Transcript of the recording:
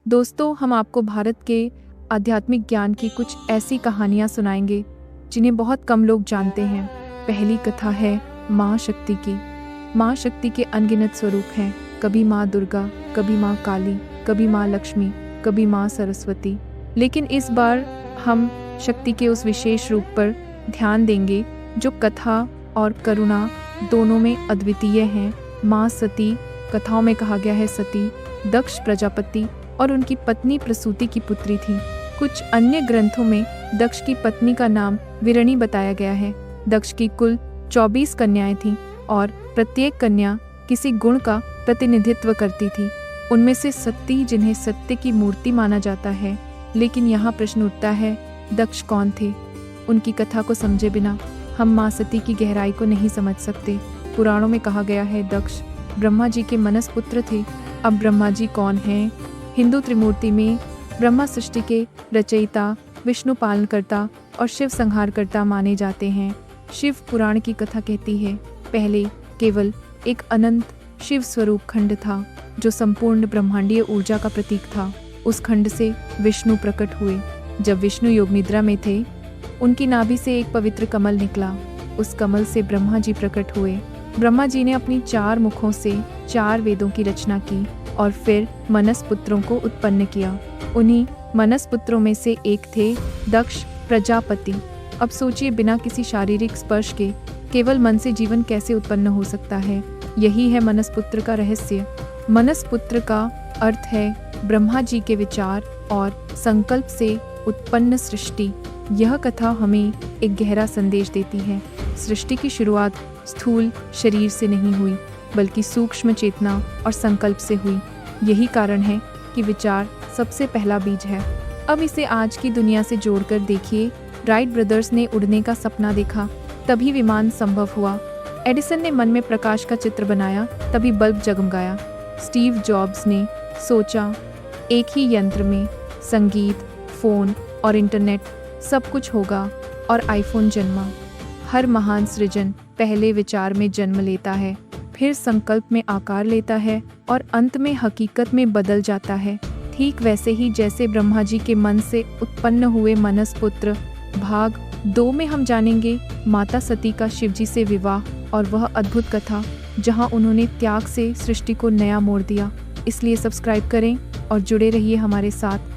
दोस्तों, हम आपको भारत के आध्यात्मिक ज्ञान की कुछ ऐसी कहानियाँ सुनाएंगे जिन्हें बहुत कम लोग जानते हैं। पहली कथा है माँ शक्ति की। माँ शक्ति के अनगिनत स्वरूप हैं। कभी माँ दुर्गा, कभी माँ काली, कभी माँ लक्ष्मी, कभी माँ सरस्वती। लेकिन इस बार हम शक्ति के उस विशेष रूप पर ध्यान देंगे जो कथा और करुणा दोनों में अद्वितीय हैं। माँ सती। कथाओं में कहा गया है सती दक्ष प्रजापति और उनकी पत्नी प्रसूति की पुत्री थी। कुछ अन्य ग्रंथों में दक्ष की पत्नी का नाम विरणी बताया गया है। दक्ष की कुल 24 कन्याएं थीं और प्रत्येक कन्या किसी गुण का प्रतिनिधित्व करती थी। उनमें से सती, जिन्हें सत्य की मूर्ति माना जाता है। लेकिन यहाँ प्रश्न उठता है, दक्ष कौन थे? उनकी कथा को समझे बिना हम माँ सती की गहराई को नहीं समझ सकते। पुराणों में कहा गया है दक्ष ब्रह्मा जी के मनस पुत्र थे। अब ब्रह्मा जी कौन हैं? हिंदू त्रिमूर्ति में ब्रह्मा सृष्टि के रचयिता, विष्णु पालनकर्ता और शिव संहारकर्ता माने जाते हैं। शिव पुराण की कथा कहती है, पहले केवल एक अनंत शिव स्वरूप खंड था जो संपूर्ण ब्रह्मांडीय ऊर्जा का प्रतीक था। उस खंड से विष्णु प्रकट हुए। जब विष्णु योग निद्रा में थे, उनकी नाभि से एक पवित्र कमल निकला। उस कमल से ब्रह्मा जी प्रकट हुए। ब्रह्मा जी ने अपनी 4 मुखों से 4 वेदों की रचना की और फिर मनस पुत्रों को उत्पन्न किया। उन्हीं मनस पुत्रों में से एक थे दक्ष प्रजापति। अब सोचिए, बिना किसी शारीरिक स्पर्श के केवल मन से जीवन कैसे उत्पन्न हो सकता है? यही है मनस पुत्र का रहस्य। मनस पुत्र का अर्थ है ब्रह्मा जी के विचार और संकल्प से उत्पन्न सृष्टि। यह कथा हमें एक गहरा संदेश देती है। सृष्टि की शुरुआत स्थूल शरीर से नहीं हुई, बल्कि सूक्ष्म चेतना और संकल्प से हुई। यही कारण है कि विचार सबसे पहला बीज है। अब इसे आज की दुनिया से जोड़कर देखिए। राइट ब्रदर्स ने उड़ने का सपना देखा, तभी विमान संभव हुआ। एडिसन ने मन में प्रकाश का चित्र बनाया, तभी बल्ब जगमगाया। स्टीव जॉब्स ने सोचा, एक ही यंत्र में संगीत, फोन और इंटरनेट सब कुछ होगा, और आईफोन जन्मा। हर महान सृजन पहले विचार में जन्म लेता है, फिर संकल्प में आकार लेता है और अंत में हकीकत में बदल जाता है। ठीक वैसे ही जैसे ब्रह्मा जी के मन से उत्पन्न हुए मनस पुत्र। भाग 2 में हम जानेंगे माता सती का शिवजी से विवाह और वह अद्भुत कथा जहां उन्होंने त्याग से सृष्टि को नया मोड़ दिया। इसलिए सब्सक्राइब करें और जुड़े रहिए हमारे साथ।